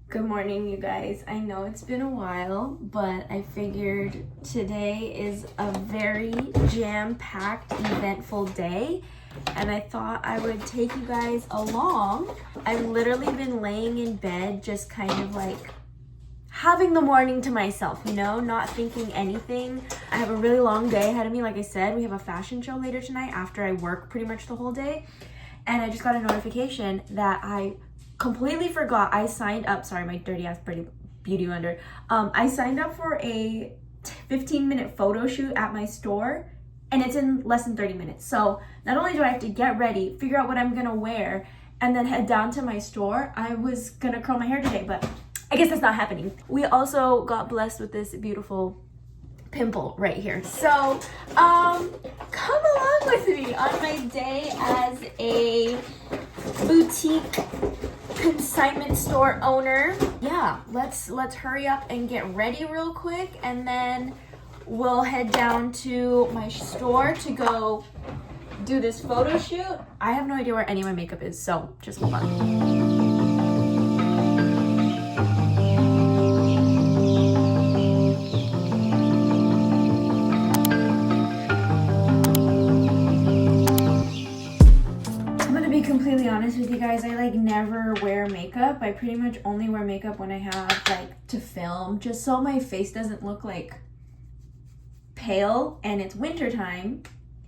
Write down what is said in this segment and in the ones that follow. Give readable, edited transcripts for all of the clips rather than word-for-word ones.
Good morning, you guys. I know it's been a while, but I figured today is a very jam-packed, eventful day, and I thought I would take you guys along. I've literally been laying in bed just kind of like having the morning to myself, you know, not thinking anything. I have a really long day ahead of me. Like I said, we have a fashion show later tonight after I work pretty much the whole day, and I just got a notification that I completely forgot I signed up. Sorry, my dirty ass pretty beauty blender. I signed up for a 15-minute photo shoot at my store, and it's in less than 30 minutes. So not only do I have to get ready, figure out what I'm gonna wear, and then head down to my store, I was gonna curl my hair today, but I guess that's not happening. We also got blessed with this beautiful pimple right here. So come along with me on my day as a boutique consignment store owner. Yeah, let's hurry up and get ready real quick, and then we'll head down to my store to go do this photo shoot. I have no idea where any of my makeup is, so just hold on. Completely honest with you guys, I like never wear makeup. I pretty much only wear makeup when I have like to film, just so my face doesn't look like pale, and it's winter time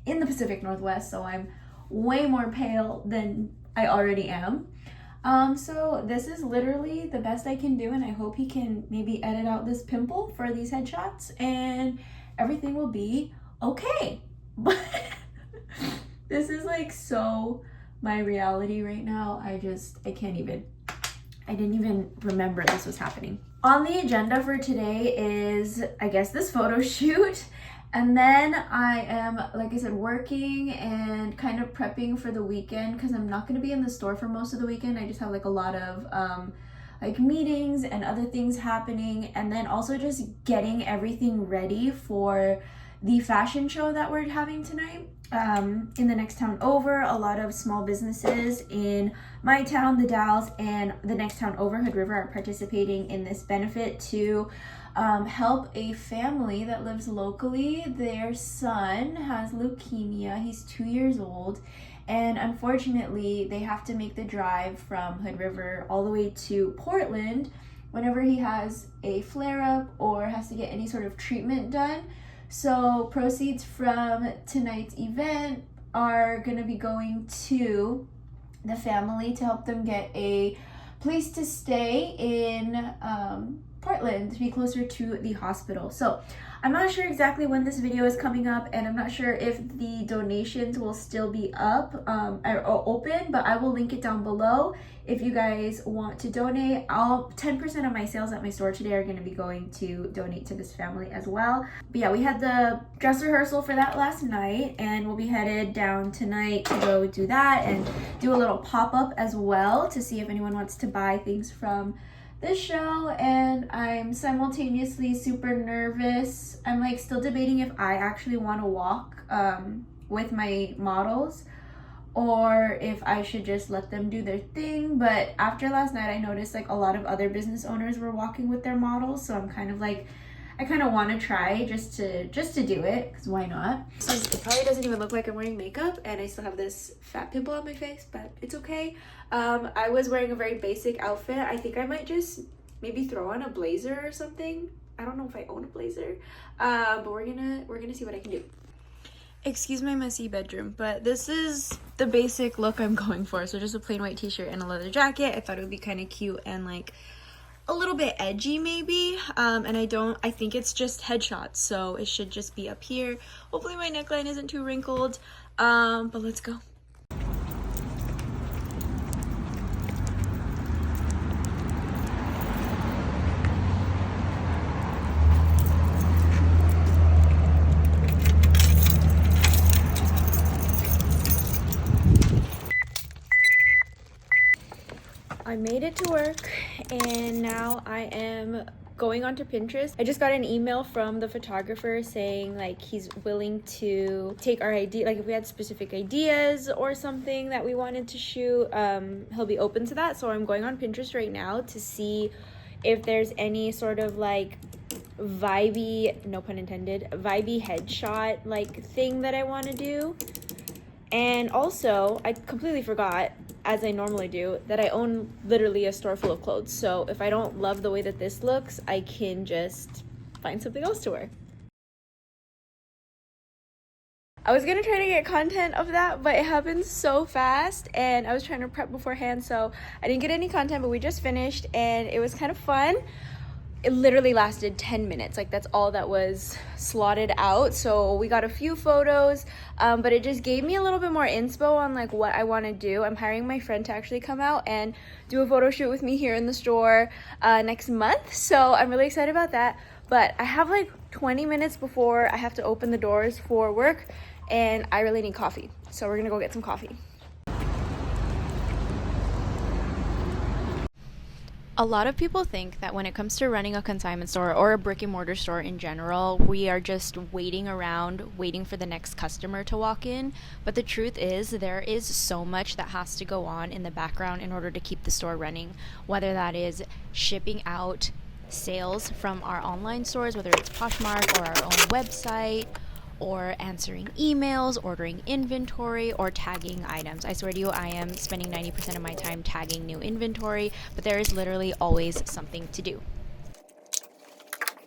in the Pacific Northwest, so I'm way more pale than I already am. So this is literally the best I can do, and I hope he can maybe edit out this pimple for these headshots and everything will be okay. But this is like so my reality right now. I didn't even remember this was happening. On the agenda for today is, I guess, this photo shoot, and then I am, like I said, working and kind of prepping for the weekend because I'm not going to be in the store for most of the weekend. I just have like a lot of like meetings and other things happening, and then also just getting everything ready for the fashion show that we're having tonight. In the next town over, a lot of small businesses in my town, the Dalles, and the next town over, Hood River, are participating in this benefit to help a family that lives locally. Their son has leukemia. He's 2 years old, and unfortunately they have to make the drive from Hood River all the way to Portland whenever he has a flare-up or has to get any sort of treatment done. So proceeds from tonight's event are going to be going to the family to help them get a place to stay in Portland to be closer to the hospital. So I'm not sure exactly when this video is coming up, and I'm not sure if the donations will still be up or open, but I will link it down below if you guys want to donate. 10% of my sales at my store today are going to be going to donate to this family as well. But yeah, we had the dress rehearsal for that last night, and we'll be headed down tonight to go do that and do a little pop-up as well to see if anyone wants to buy things from this show. And I'm simultaneously super nervous. I'm like still debating if I actually want to walk with my models or if I should just let them do their thing. But after last night, I noticed like a lot of other business owners were walking with their models, so I'm kind of like, I kind of want to try just to do it, because why not? It probably doesn't even look like I'm wearing makeup, and I still have this fat pimple on my face, but it's okay. I was wearing a very basic outfit. I think I might just maybe throw on a blazer or something. I don't know if I own a blazer, but we're gonna see what I can do. Excuse my messy bedroom, but this is the basic look I'm going for. So just a plain white t-shirt and a leather jacket. I thought it would be kind of cute and like a little bit edgy maybe. And I think it's just headshots, so it should just be up here. Hopefully my neckline isn't too wrinkled, but let's go. I made it to work, and now I am going onto Pinterest, I just got an email from the photographer saying like he's willing to take our idea, like if we had specific ideas or something that we wanted to shoot, he'll be open to that. So I'm going on Pinterest right now to see if there's any sort of like vibey, no pun intended, vibey headshot like thing that I want to do. And also, I completely forgot, as I normally do, that I own literally a store full of clothes. So if I don't love the way that this looks, I can just find something else to wear. I was gonna try to get content of that, but it happened so fast and I was trying to prep beforehand, so I didn't get any content, but we just finished and it was kind of fun. It literally lasted 10 minutes. Like that's all that was slotted out. So we got a few photos, but it just gave me a little bit more inspo on like what I want to do. I'm hiring my friend to actually come out and do a photo shoot with me here in the store next month. So I'm really excited about that. But I have like 20 minutes before I have to open the doors for work and I really need coffee. So we're gonna go get some coffee. A lot of people think that when it comes to running a consignment store or a brick and mortar store in general, we are just waiting around, waiting for the next customer to walk in. But the truth is, there is so much that has to go on in the background in order to keep the store running, whether that is shipping out sales from our online stores, whether it's Poshmark or our own website, or answering emails, ordering inventory, or tagging items. I swear to you, I am spending 90% of my time tagging new inventory, but there is literally always something to do.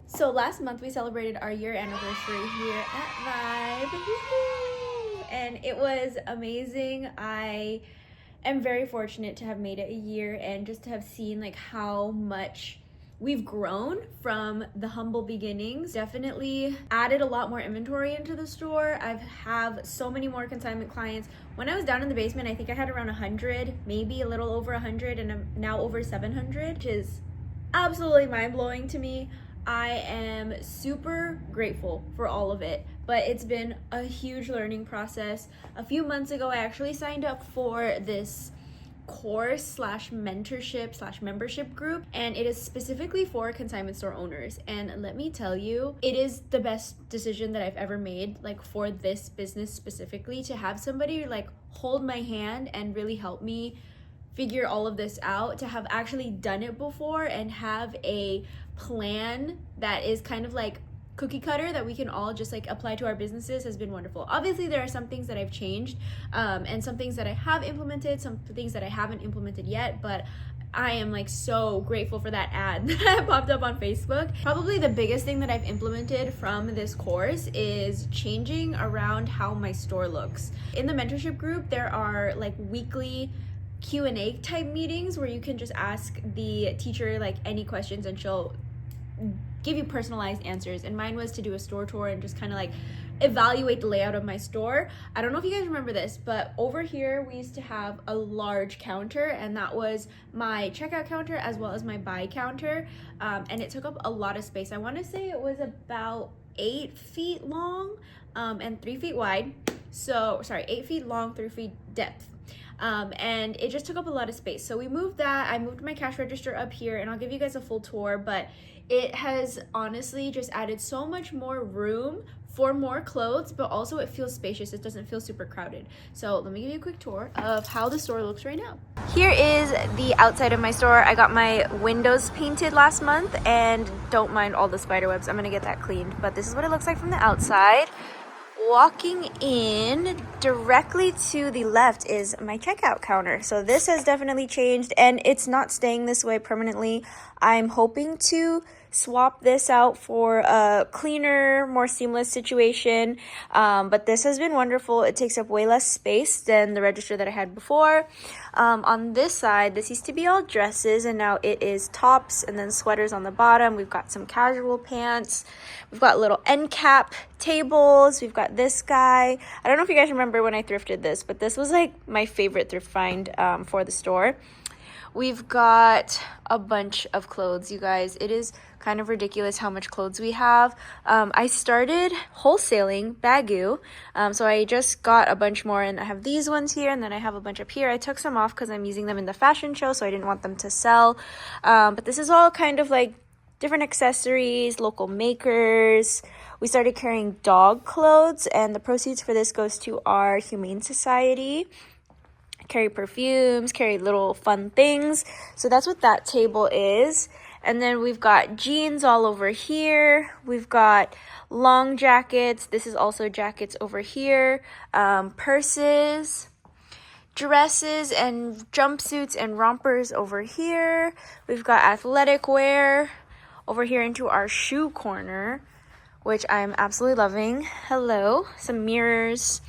So last month we celebrated our year anniversary here at Vibe. Woo-hoo! And it was amazing. I am very fortunate to have made it a year and just to have seen like how much we've grown from the humble beginnings. Definitely added a lot more inventory into the store. I have so many more consignment clients. When I was down in the basement, I think I had around 100, maybe a little over 100, and I'm now over 700, which is absolutely mind-blowing to me. I am super grateful for all of it, but it's been a huge learning process. A few months ago, I actually signed up for this course slash mentorship slash membership group, and it is specifically for consignment store owners. And let me tell you, it is the best decision that I've ever made, like for this business specifically, to have somebody like hold my hand and really help me figure all of this out, to have actually done it before and have a plan that is kind of like cookie cutter that we can all just like apply to our businesses has been wonderful. Obviously there are some things that I've changed and some things that I have implemented, some things that I haven't implemented yet, but I am like so grateful for that ad that popped up on Facebook. Probably the biggest thing that I've implemented from this course is changing around how my store looks. In the mentorship group, there are like weekly Q&A type meetings where you can just ask the teacher like any questions and she'll give you personalized answers. And mine was to do a store tour and just kind of like evaluate the layout of my store. I don't know if you guys remember this, but over here we used to have a large counter, and that was my checkout counter as well as my buy counter, and it took up a lot of space. I want to say it was about 8 feet long and 3 feet wide. So sorry, 8 feet long, 3 feet depth. And it just took up a lot of space. So we moved that. I moved my cash register up here, and I'll give you guys a full tour, but it has honestly just added so much more room for more clothes, but also it feels spacious. It doesn't feel super crowded. So let me give you a quick tour of how the store looks right now. Here is the outside of my store. I got my windows painted last month, and don't mind all the spider webs. I'm gonna get that cleaned, but this is what it looks like from the outside. Walking in directly to the left is my checkout counter. So this has definitely changed, and it's not staying this way permanently. I'm hoping to swap this out for a cleaner, more seamless situation, but this has been wonderful. It takes up way less space than the register that I had before. On this side, this used to be all dresses, and now it is tops and then sweaters on the bottom. We've got some casual pants. We've got little end cap tables. We've got this guy. I don't know if you guys remember when I thrifted this, but this was like my favorite thrift find for the store. We've got a bunch of clothes, you guys. It is kind of ridiculous how much clothes we have. I started wholesaling Bagu, so I just got a bunch more, and I have these ones here, and then I have a bunch up here. I took some off because I'm using them in the fashion show, so I didn't want them to sell. But this is all kind of like different accessories, local makers. We started carrying dog clothes, and the proceeds for this goes to our Humane Society. Carry perfumes, carry little fun things. So that's what that table is. And then we've got jeans all over here. We've got long jackets. This is also jackets over here. Purses, dresses and jumpsuits and rompers over here. We've got athletic wear over here into our shoe corner, which I'm absolutely loving. Hello, some mirrors.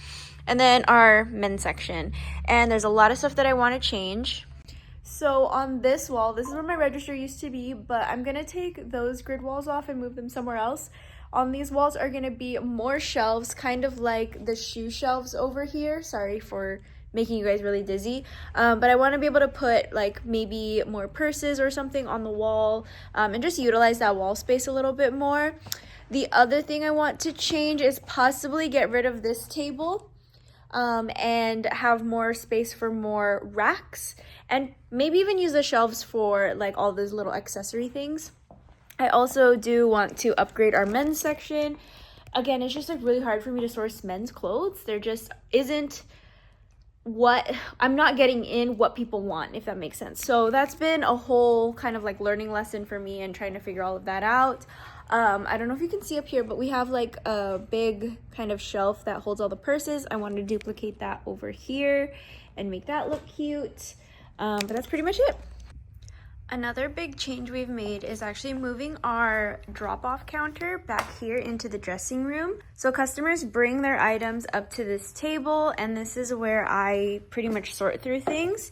And then our men's section. And there's a lot of stuff that I want to change. So on this wall, this is where my register used to be, but I'm gonna take those grid walls off and move them somewhere else. On these walls are gonna be more shelves, kind of like the shoe shelves over here. Sorry for making you guys really dizzy, but I want to be able to put like maybe more purses or something on the wall, and just utilize that wall space a little bit more. The other thing I want to change is possibly get rid of this table, and have more space for more racks, and maybe even use the shelves for like all those little accessory things. I also do want to upgrade our men's section. Again, it's just like really hard for me to source men's clothes. There just isn't what I'm not getting in what people want, if that makes sense. So that's been a whole kind of like learning lesson for me and trying to figure all of that out. I don't know if you can see up here, but we have like a big kind of shelf that holds all the purses. I want to duplicate that over here and make that look cute. But that's pretty much it. Another big change we've made is actually moving our drop-off counter back here into the dressing room. So customers bring their items up to this table, and this is where I pretty much sort through things.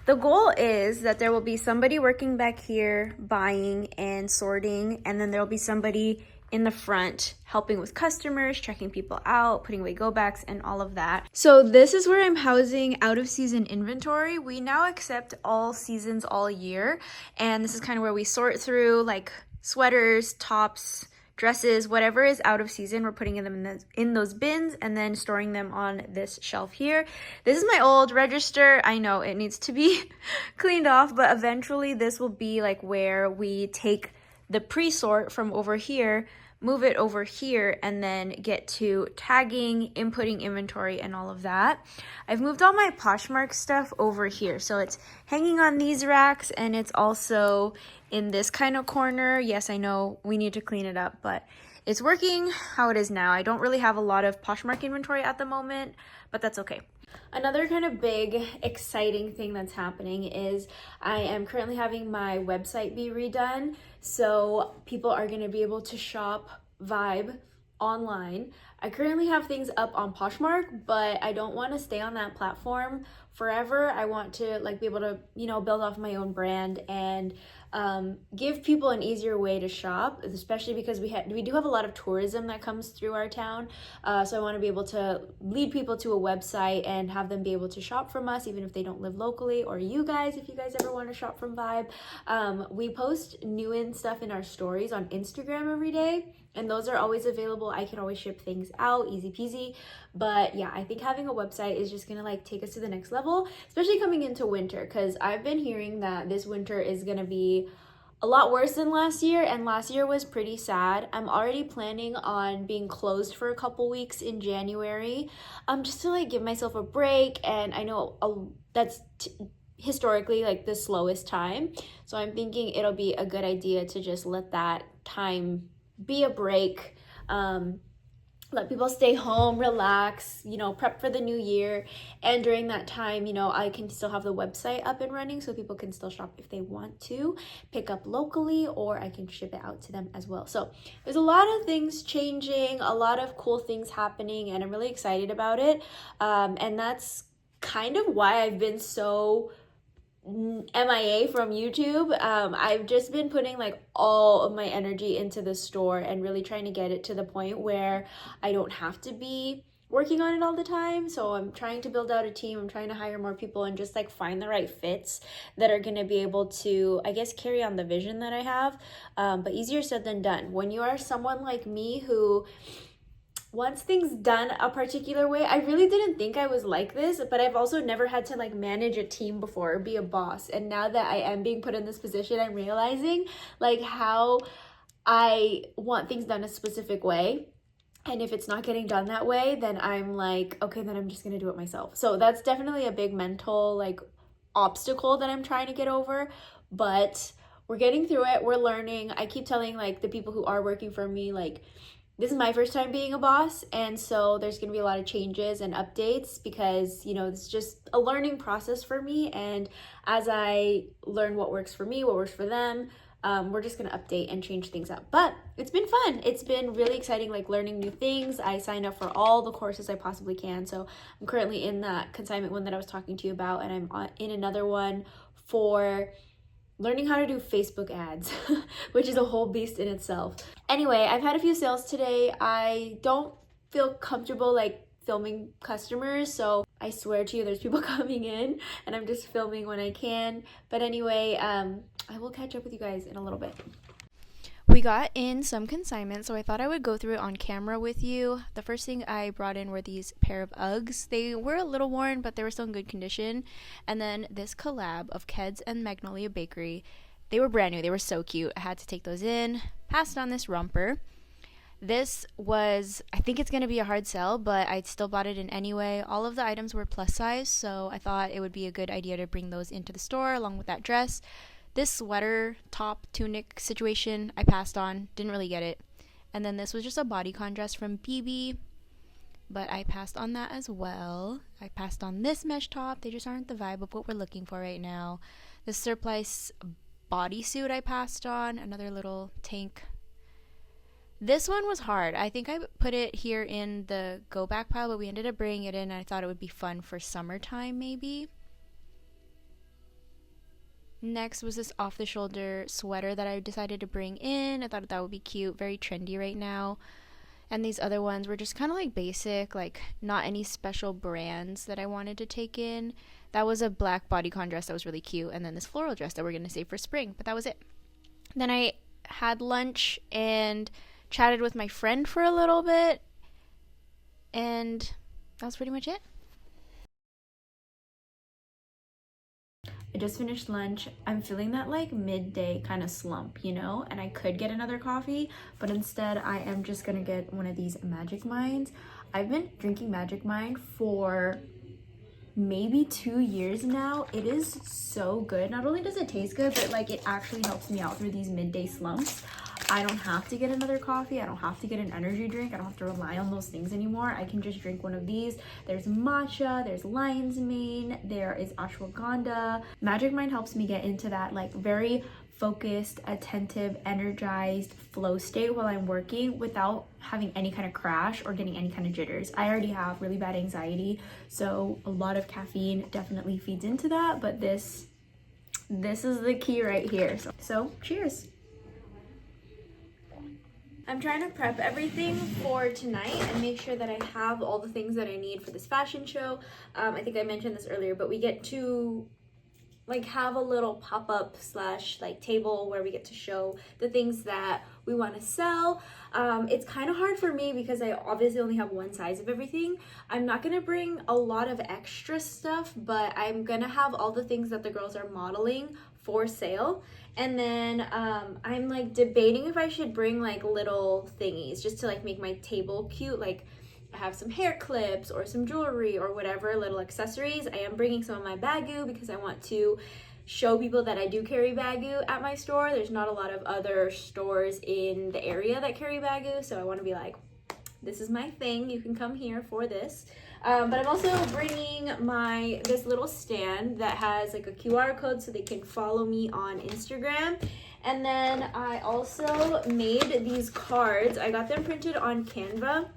The goal is that there will be somebody working back here buying and sorting, and then there will be somebody in the front helping with customers, checking people out, putting away go backs, and all of that. So this is where I'm housing out of season inventory. We now accept all seasons all year, and this is kind of where we sort through like sweaters, tops, dresses, whatever is out of season. We're putting them in those bins and then storing them on this shelf here. This is my old register. I know it needs to be cleaned off, but eventually this will be like where we take the pre-sort from over here, move it over here, and then get to tagging, inputting inventory, and all of that. I've moved all my Poshmark stuff over here. So it's hanging on these racks, and it's also in this kind of corner. Yes, I know we need to clean it up, but it's working how it is now. I don't really have a lot of Poshmark inventory at the moment, but that's okay. Another kind of big, exciting thing that's happening is I am currently having my website be redone. So people are going to be able to shop Vibe online. I currently have things up on Poshmark, but I don't want to stay on that platform forever. I want to like be able to, build off my own brand and give people an easier way to shop, especially because we do have a lot of tourism that comes through our town. So I want to be able to lead people to a website and have them be able to shop from us, even if they don't live locally, or you guys, if you guys ever want to shop from Vibe. We post new and stuff in our stories on Instagram every day, and those are always available. I can always ship things out, easy peasy. But yeah, I think having a website is just gonna like take us to the next level, especially coming into winter, because I've been hearing that this winter is gonna be a lot worse than last year, and last year was pretty sad. I'm already planning on being closed for a couple weeks in January, just to like give myself a break, and I know that's historically like the slowest time, so I'm thinking it'll be a good idea to just let that time be a break, let people stay home, relax, prep for the new year. And during that time, I can still have the website up and running so people can still shop if they want to, pick up locally, or I can ship it out to them as well. So there's a lot of things changing, a lot of cool things happening, and I'm really excited about it. And that's kind of why I've been so MIA from YouTube. I've just been putting like all of my energy into the store and really trying to get it to the point where I don't have to be working on it all the time. So I'm trying to build out a team. I'm trying to hire more people and just like find the right fits that are going to be able to, I guess, carry on the vision that I have. But easier said than done. When you are someone like me who wants things done a particular way. I really didn't think I was like this, but I've also never had to like manage a team before or be a boss. And now that I am being put in this position, I'm realizing like how I want things done a specific way. And if it's not getting done that way, then I'm like, okay, then I'm just gonna do it myself. So that's definitely a big mental like obstacle that I'm trying to get over, but we're getting through it. We're learning. I keep telling like the people who are working for me, like, this is my first time being a boss, and so there's going to be a lot of changes and updates because, you know, it's just a learning process for me. And as I learn what works for me, what works for them, we're just going to update and change things up. But it's been fun. It's been really exciting, like learning new things. I signed up for all the courses I possibly can. So I'm currently in that consignment one that I was talking to you about, and I'm in another one for learning how to do Facebook ads, which is a whole beast in itself. Anyway, I've had a few sales today. I don't feel comfortable like filming customers, so I swear to you there's people coming in and I'm just filming when I can. But anyway, I will catch up with you guys in a little bit. We got in some consignment, so I thought I would go through it on camera with you. The first thing I brought in were these pair of Uggs. They were a little worn, but they were still in good condition. And then this collab of Keds and Magnolia Bakery. They were brand new. They were so cute. I had to take those in. Passed on this romper. This was, I think it's going to be a hard sell, but I still bought it in anyway. All of the items were plus size, so I thought it would be a good idea to bring those into the store along with that dress. This sweater, top, tunic situation, I passed on. Didn't really get it. And then this was just a bodycon dress from BB, but I passed on that as well. I passed on this mesh top. They just aren't the vibe of what we're looking for right now. This surplice bodysuit I passed on. Another little tank. This one was hard. I think I put it here in the go back pile, but we ended up bringing it in. And I thought it would be fun for summertime maybe. Next was this off-the-shoulder sweater that I decided to bring in. I thought that would be cute, very trendy right now. And these other ones were just kind of like basic, like not any special brands that I wanted to take in. That was a black bodycon dress that was really cute, and then this floral dress that we're going to save for spring, but that was it. Then I had lunch and chatted with my friend for a little bit, and that was pretty much it. I just finished lunch. I'm feeling that like midday kind of slump, you know, and I could get another coffee, but instead I am just gonna get one of these Magic Minds. I've been drinking Magic Mind for maybe 2 years now. It is so good. Not only does it taste good, but like it actually helps me out through these midday slumps. I don't have to get another coffee. I don't have to get an energy drink. I don't have to rely on those things anymore. I can just drink one of these. There's matcha, there's lion's mane, there is ashwagandha. Magic Mind helps me get into that like very focused, attentive, energized flow state while I'm working without having any kind of crash or getting any kind of jitters. I already have really bad anxiety, so a lot of caffeine definitely feeds into that, but this is the key right here. So cheers. I'm trying to prep everything for tonight and make sure that I have all the things that I need for this fashion show. I think I mentioned this earlier, but we get to like have a little pop-up slash like table where we get to show the things that we want to sell. It's kind of hard for me because I obviously only have one size of everything. I'm not gonna bring a lot of extra stuff, but I'm gonna have all the things that the girls are modeling for sale. And then I'm like debating if I should bring like little thingies just to like make my table cute. Like I have some hair clips or some jewelry or whatever, little accessories. I am bringing some of my bagu because I want to show people that I do carry bagu at my store. There's not a lot of other stores in the area that carry bagu, so I want to be like, this is my thing. You can come here for this. But I'm also bringing this little stand that has like a QR code so they can follow me on Instagram. And then I also made these cards. I got them printed on Canva.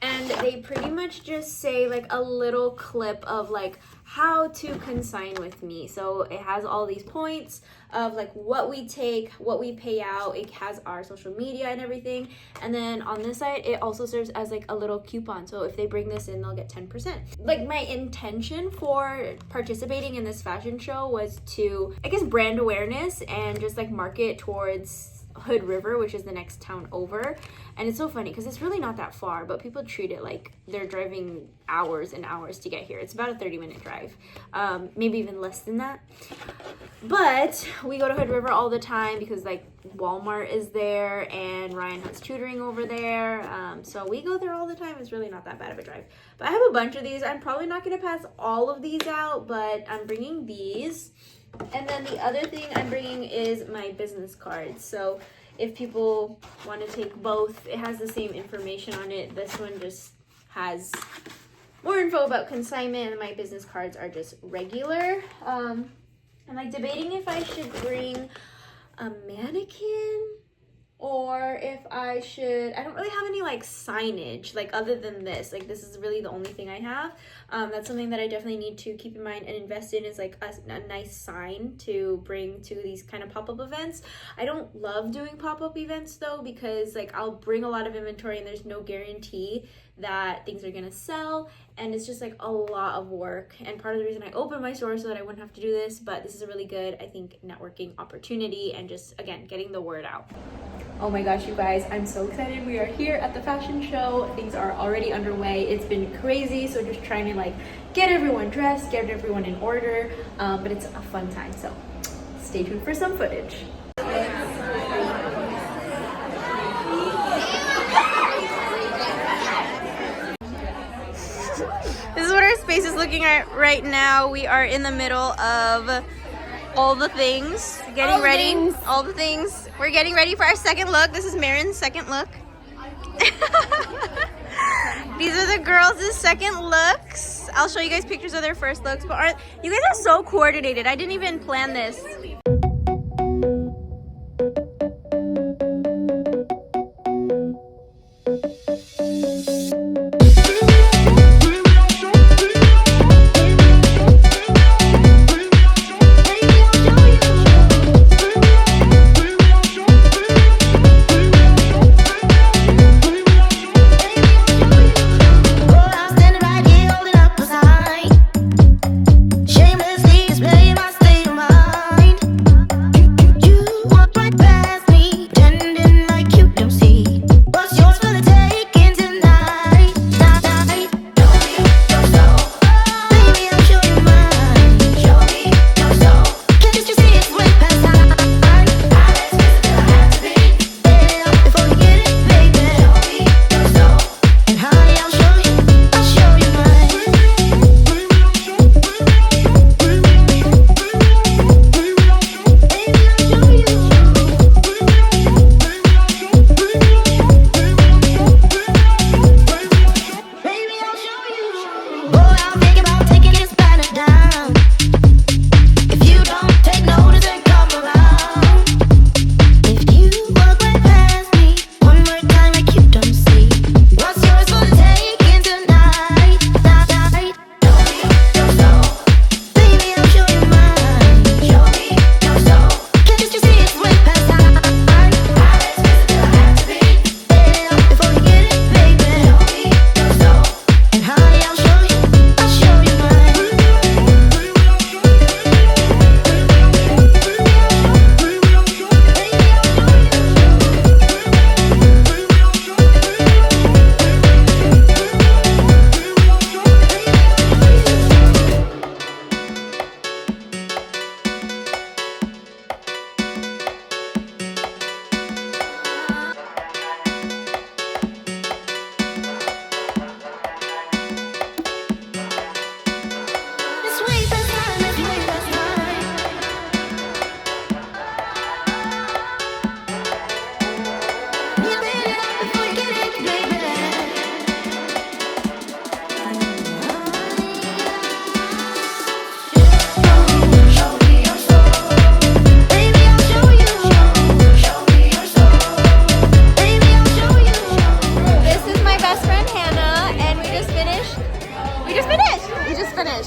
And they pretty much just say like a little clip of like how to consign with me. So it has all these points of like what we take, what we pay out. It has our social media and everything. And then on this side, it also serves as like a little coupon. So if they bring this in, they'll get 10%. Like my intention for participating in this fashion show was to, I guess, brand awareness and just like market towards Hood River, which is the next town over. And it's so funny because it's really not that far, but people treat it like they're driving hours and hours to get here. It's about a 30-minute drive, maybe even less than that. But we go to Hood River all the time because like Walmart is there and Ryan has tutoring over there. So we go there all the time. It's really not that bad of a drive. But I have a bunch of these. I'm probably not going to pass all of these out, but I'm bringing these. And then the other thing I'm bringing is my business cards. So if people want to take both, it has the same information on it. This one just has more info about consignment, and my business cards are just regular. I'm like debating if I should bring a mannequin or if I should. I don't really have any like signage, like other than this. Like this is really the only thing I have. That's something that I definitely need to keep in mind and invest in, is like a nice sign to bring to these kind of pop-up events. I don't love doing pop-up events though, because like I'll bring a lot of inventory and there's no guarantee that things are gonna sell, and it's just like a lot of work. And part of the reason I opened my store so that I wouldn't have to do this, but this is a really good, I think, networking opportunity and just again getting the word out. Oh my gosh, you guys, I'm so excited. We are here at the fashion show. Things are already underway. It's been crazy, so just trying to like get everyone dressed, get everyone in order, but it's a fun time, so stay tuned for some footage. This is what our space is looking at right now. We are in the middle of all the things, getting ready. All the things. We're getting ready for our second look. This is Marin's second look. These are the girls' second looks. I'll show you guys pictures of their first looks, but you guys are so coordinated. I didn't even plan this.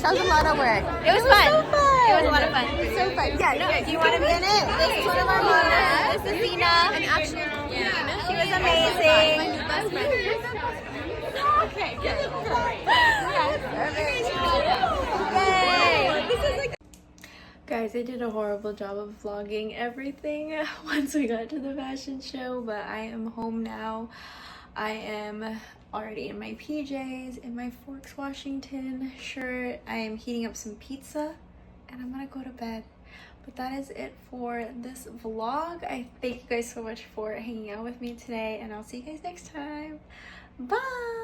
That was a lot of work. It was fun. It was a lot of fun. It was so fun. Yeah, no, do you want to be in it? This is one of our moms. This is Zena. And actually, she was amazing. My new best friend. Okay, good. Yay. Guys, I did a horrible job of vlogging everything once we got to the fashion show, but I am home now. I am already in my PJs, in my Forks Washington shirt. I am heating up some pizza and I'm gonna go to bed. But that is it for this vlog. I thank you guys so much for hanging out with me today, and I'll see you guys next time. Bye!